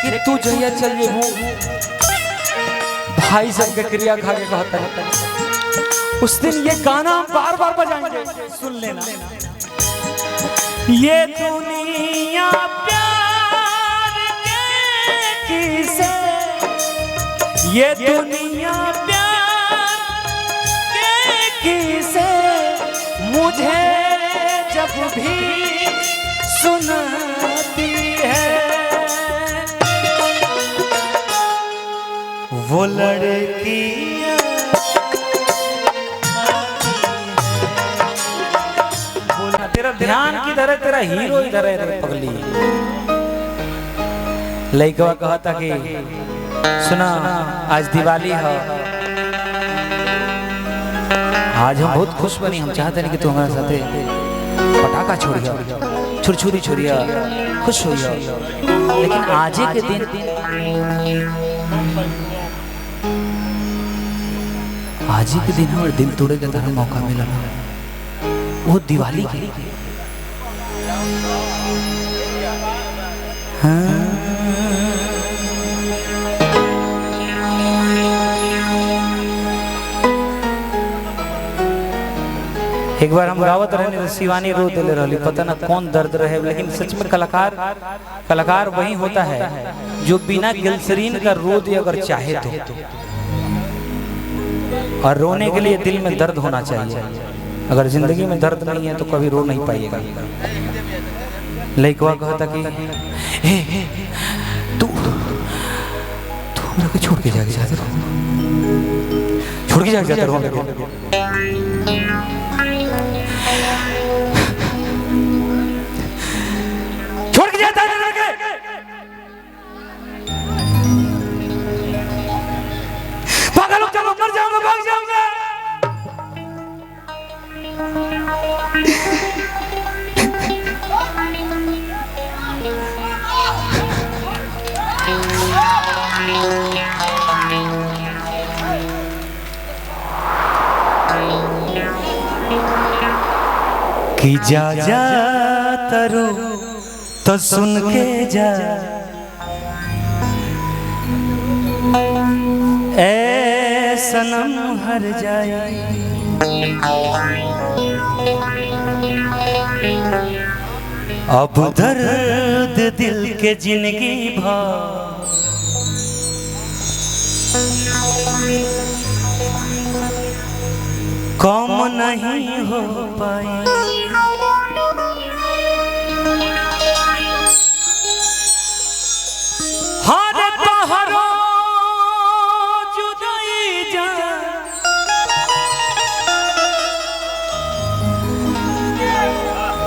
कि तू जहिया चल जेबू भाई सब के क्रिया खा के कहता है उस दिन ये गाना हम बार बार बजाएंगे, सुन लेना। ये दुनिया प्यार के किसे, ये दुनिया प्यार के किसे मुझे जब भी सुनाती है वो लड़कियां तेरा ध्यान किधर है, तेरा हीरो इधर है पगली। लड़का कहता कि सुना आज दिवाली है, आज हम बहुत खुश बनी, हम चाहते नहीं कि तू हमारे साथ पटाखा छोड़िया, छुरछुरी छोड़िया, खुश होइया, लेकिन आज के दिन आज ही के दिन हमारे दिल तोड़े का तारा मौका मिला, वो दिवाली के लिए। हाँ। एक बार हम गावत रहे शिवानी रो दिले रही, पता ना कौन दर्द रहे, लेकिन सच में कलाकार वही होता है जो बिना गिलसरीन का रो दे अगर चाहे तो। और रोने के लिए दिल में दर्द होना चाहिए, अगर जिंदगी में दर्द नहीं है तो कभी रो नहीं पाएगा। लड़का कहता कि तू मेरे को छोड़ के जाके जाते रहो, छोड़ के जाके जाते रहो, छोड़ के जाता है पागल हो, चलो मर जाऊंगा, भाग जाऊंगा। कि जा जा तरो तो सुन के जा, ऐ सनम हर जाए, अब दर्द दिल के जिंदगी भर कम नहीं हो पाई। हर तोहरो जुदाई जा,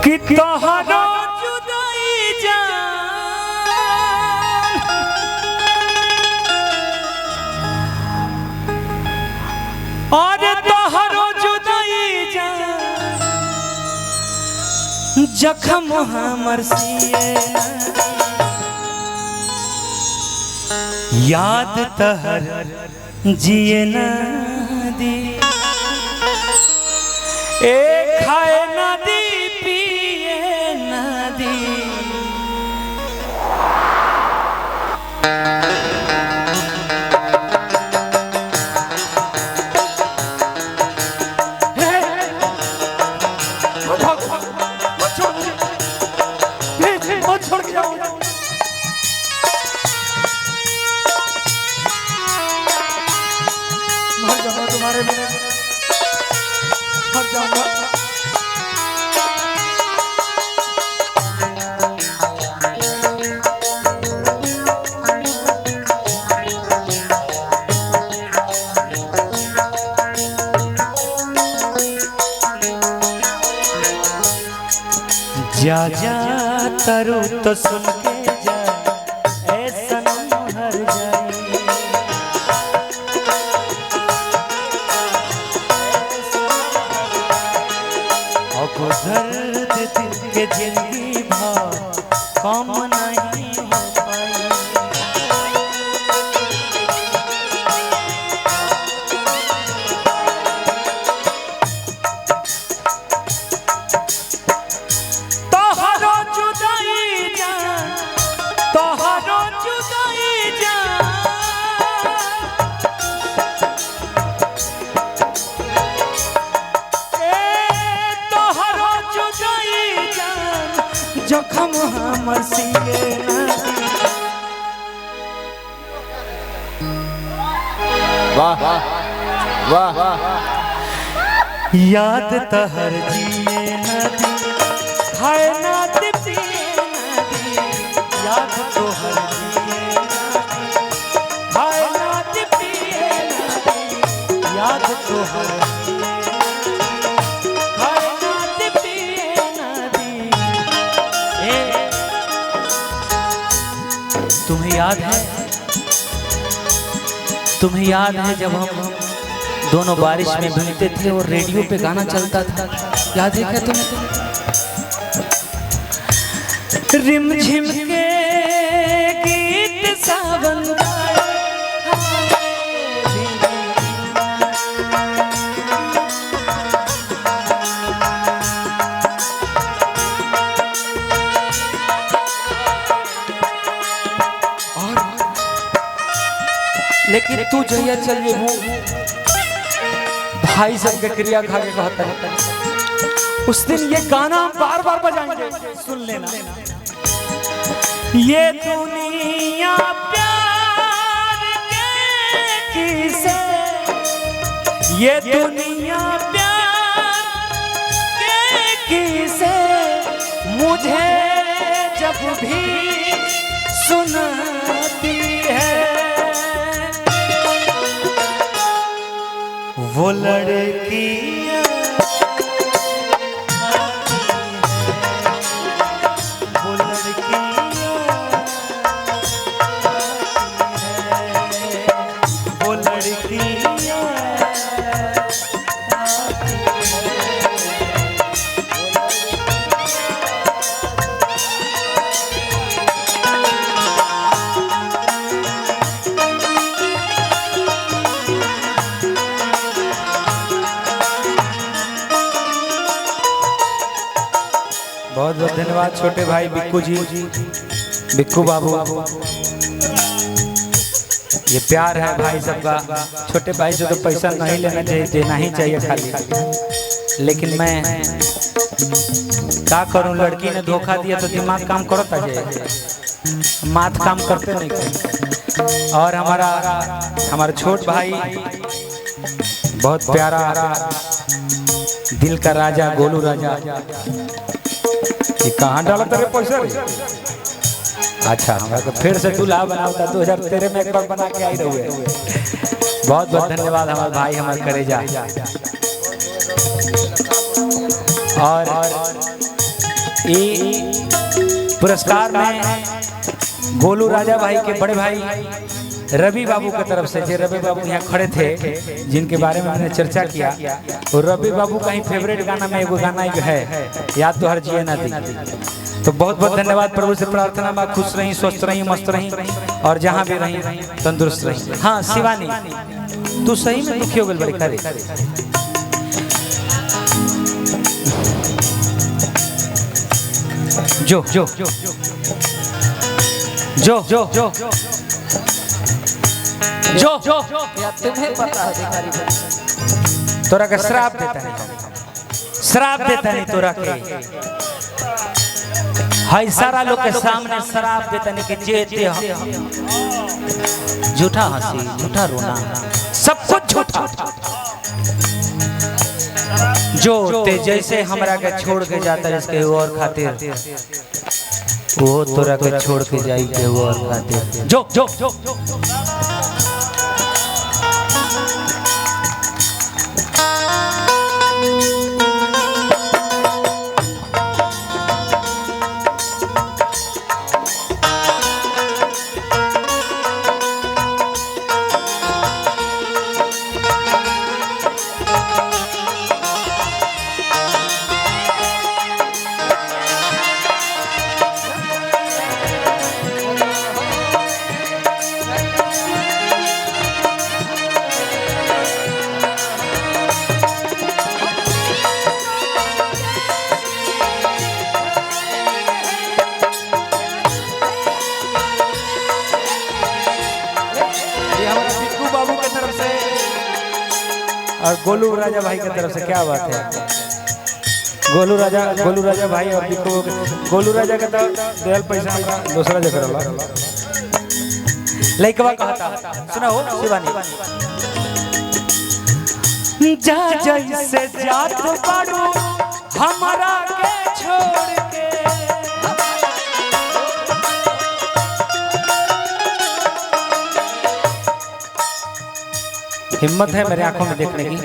कि तोहरो जुदाई जा, और तोहरो जुदाई जा, जख्म हमर सिए याद तहर जिए ना दी, ए खाए ना दी, पिए ना दी। छोड़ के जाओ, मर जाऊंगा तुम्हारे बिना, मर जाऊंगा। जा जा तरो तो सुन के जा, ऐसा न हर जाए, अब दर्द दिल के जिंदगी भर कम नहीं हो पाई। तो हरो जुदाई जा हमर सिए नदी। वाह वाह वाह। याद तहर जिए नदी हाय नदी पिए नदी, याद तोहर जिए नदी हाय नदी पिए नदी, याद तोहर हाय नदी पिए नदी। तुम्हें याद है जब हम दोनों बारिश में भीगते थे और रेडियो पे गाना चलता था, याद है क्या तुम्हें? रिमझिम के गीत सावन लेकिन तू जहिया चल जे भाई सब के क्रिया खा के कहता है उस दिन ये गाना हम बार बार बजाएंगे, सुन लेना। ये दुनिया प्यार के किसे, ये दुनिया प्यार के किसे, मुझे जब भी सुनाती है वो लड़कियां वो लड़कियां वो लड़कियां बहुत बहुत धन्यवाद छोटे भाई बिक्कू जी, बिक्कू बाबू। ये प्यार है भाई सबका। छोटे भाई से तो पैसा नहीं लेना चाहिए, देना ही चाहिए खाली। लेकिन मैं क्या करूं, लड़की ने धोखा दिया तो दिमाग काम करता जाए, माथ काम करते नहीं कहीं। और हमारा छोट भाई बहुत प्यारा दिल का राजा गोलू राजा, ये कहाँ डाला तेरे पैसा रे? अच्छा हमारा तो फिर से दूल्हा बनाता 2013 में एक बार बना के आई रहुए। बहुत बहुत धन्यवाद हमारे भाई, हमारे करेजा। और ये पुरस्कार में गोलू राजा भाई के बड़े भाई रवि बाबू की तरफ से, जो रवि बाबू यहाँ खड़े थे जिनके बारे में मैंने चर्चा किया, और रवि बाबू का ही फेवरेट गाना में एगो गाना है याद तो हर जिए नदी। तो बहुत बहुत धन्यवाद। प्रभु से प्रार्थना में खुश रही, स्वस्थ रही, मस्त रही, और जहाँ भी रही तंदुरुस्त रही। हाँ शिवानी, तू सही में दुखी हो गई बड़ी खरे। जो जो जो जो जो जो जो जो तुम्हें पता है तोरा का श्राप देता नहीं तोरा के। हाय सारा लोग के सामने श्राप देता नहीं कि जेते झूठा हंसी, झूठा रोना, सब कुछ झूठा। जो ते जैसे हमरा के छोड़ के जाता है इसके और खातिर, वो तोरा के छोड़ के जाई के और खातिर। जो जो जो और गोलू राजा भाई की तरफ से क्या बात है। गोलू राजा भाई और बिको गोलू राजा के तो देल पैसा हमरा दूसरा जगह रहला लइकवा कहता सुना हो शिवानी जा जैसे जात बाड़ू हमारा के छोड़ के हिम्मत है मेरे आंखों में देखने की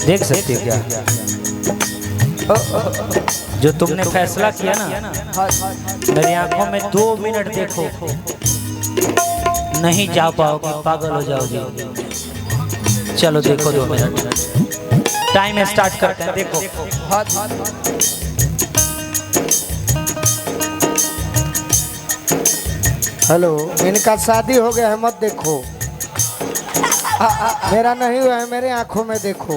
देख सकते हो क्या जो तुमने फैसला किया ना मेरी आंखों में 2 मिनट देखो नहीं जा पाओगे पागल हो जाओगे चलो देखो 2 मिनट टाइम स्टार्ट करते हैं देखो हेलो इनका शादी हो गया है मत देखो मेरा नहीं हुआ है मेरे आंखों में देखो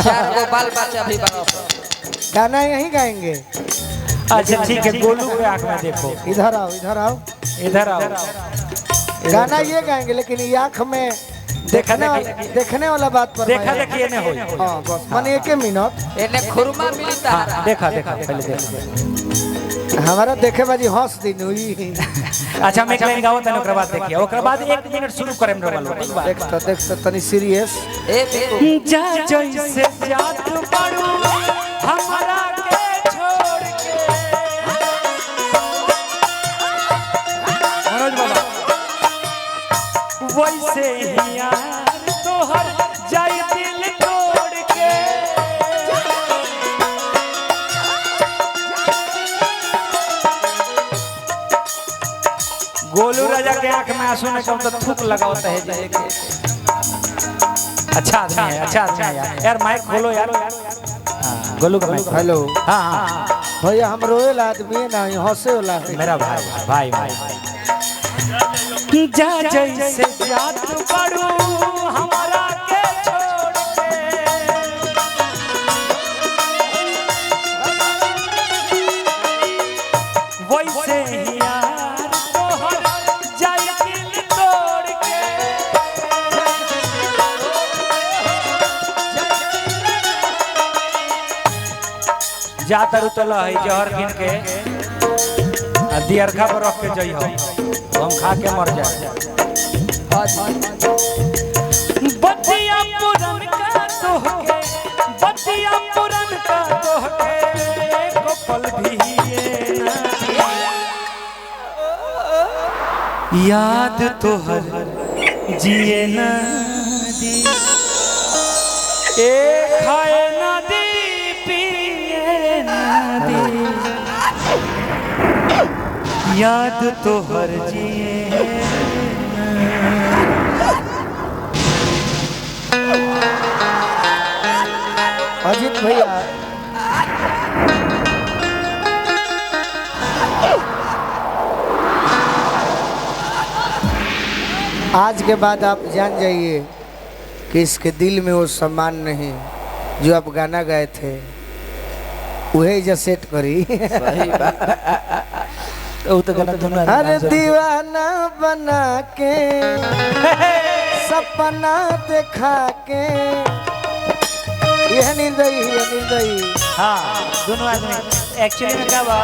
4 गो बाल बच्चा भी बनो गाना यहीं गाएंगे अच्छा ठीक है गोलू के आंख में देखो इधर आओ इधर आओ गाना ये गाएंगे लेकिन ये आंख में देखने वाला बात पर देखा देखिए ने होई हाँ बस माने 1 मिनट एने खुरमा मिलता हाँ, देखा पहले देखा हमारा देखे बाजी हंस दिन हुई अच्छा मैं एक लाइन गाओ तने ओकरा बाद देखिए ओकरा बाद 1 मिनट शुरू करें हम लोग ठीक बा देख तो तनी सीरियस ए बिको जा जैसे जात बाड़ू हमारा के छोड़ के मनोज बाबा वैसे ही यार तोहर जाई दिल तोड़ के गोलू राजा के आंख में आंसू ने कम तो थूक लगाता है जाए के अच्छा आदमी है यार माइक खोलो यार हाँ, गोलू का माइक हेलो हाँ भैया हम रोएला आदमी है ना हंसे वाला मेरा भाई जा जैसे जात बाड़ू हमारा के छोड़ के वैसे ही यार तोहर जाई दिल तोड़ के जातर उतल है जहर गिन के दियरखा पर रख के जई हो हम खा के मर जाए बतिया पुरन का तोहके बतिया पुरन का तोहके को पल भी ये ना याद तोहर जिए ना दी ए खाए ना दी पिए ना दी याद तोहर जिए अजीत भैया आज के बाद आप जान जाइए कि इसके दिल में वो सम्मान नहीं जो आप गाना गाए थे वही जो सेट करी अरे दीवाना बना के सपना देखा के यह निर्दयी हाँ दोनों आदमी एक्चुअली में क्या बा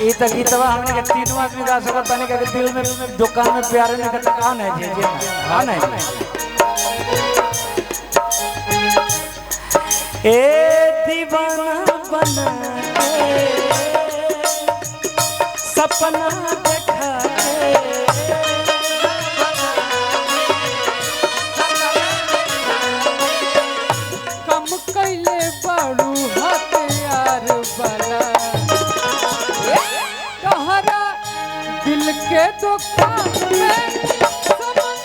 ये तक गीतवा हमने के तीनों आदमी गा सकत तने के दिल में दुकान में प्यारे ने के कौन है जी कौन है ए दीवाना बना के सपना देखा कम कैले बाड़ू हथियार बना तोहरा दिल के दुकान में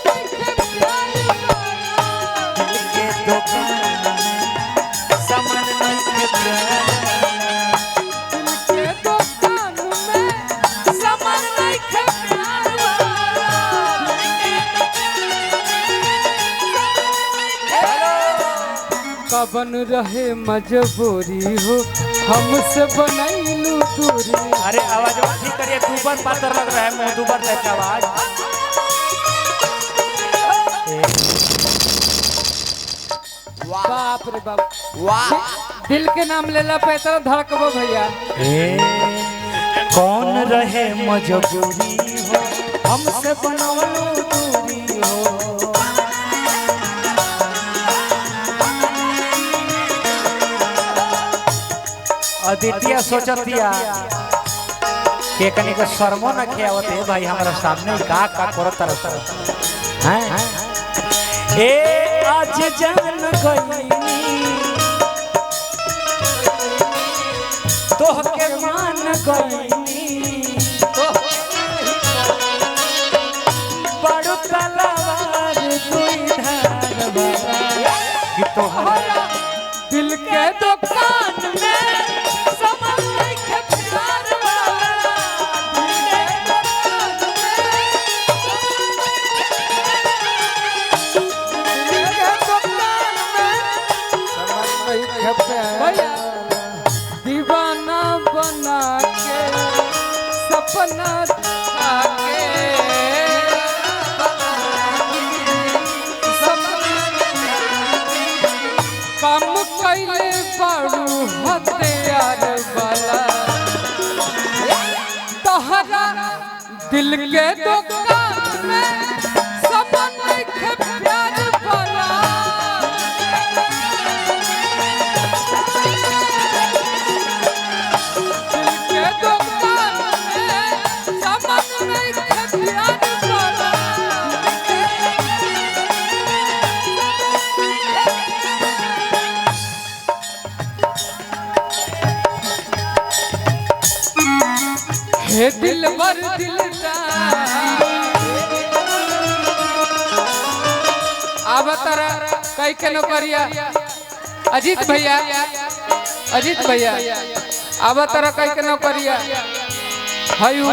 समन नहीं के दुकान कबन रहे मजबूरी हो हमसे बनैलू दूरी अरे आवाज ठीक करिए दुबर पातर लग रहा है मुंह दुबर टाइप का आवाज बाप रे बाप दिल के नाम लेला पे तो धड़कबो भैया। कौन रहे मजबूरी हो हमसे बनवलो दूरी हो। अदितिया सोचतिया के कनी का शर्मो न खियावत है भाई हमारा सामने का करत तरस हैं। ए आज जान गईनी तोहके मान गईनी बड़ू तलवार दुई धार वाला कि तोहरा दिल के दुकान में समझ के प्यार वाला। दिल के दुकान में भैया दीवाना बना के सपना दिखा के काम कैले बाड़ू हथियार वाला। तहरा दिल के दुकान में सपना के प्यार वाला। दिल के दुकान में सपना के प्यार वाला। हे दिलवर दिलदार अब तारा कई के नौकरिया अजीत भैया अब तारा कई के नौकरिया हयू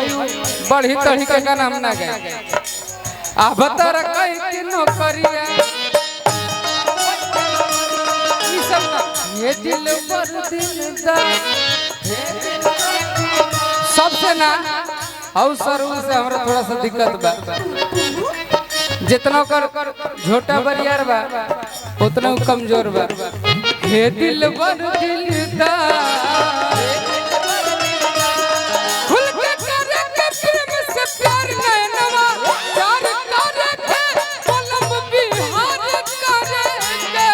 बढ़ी तढ़ी के नाम ना गए। अब तारा कई के नौकरिया ई सब ना हे दिलवर दिलदार सबसे ना और सरू से हमरा थोड़ा सा दिक्कत बा। जितना कर झोटा बरियार बा उतना कमजोर बा। हे दिलवर दिलदार खुल के करे के प्रेम से प्यार नैनवा प्यार करे के कलम बिहार करे के।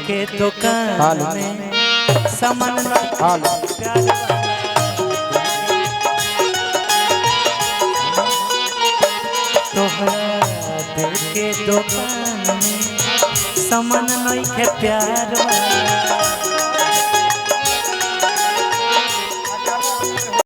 के दुकान में सामान तोहरा दिल के दुकान में सामान नहीं के प्यार वाला।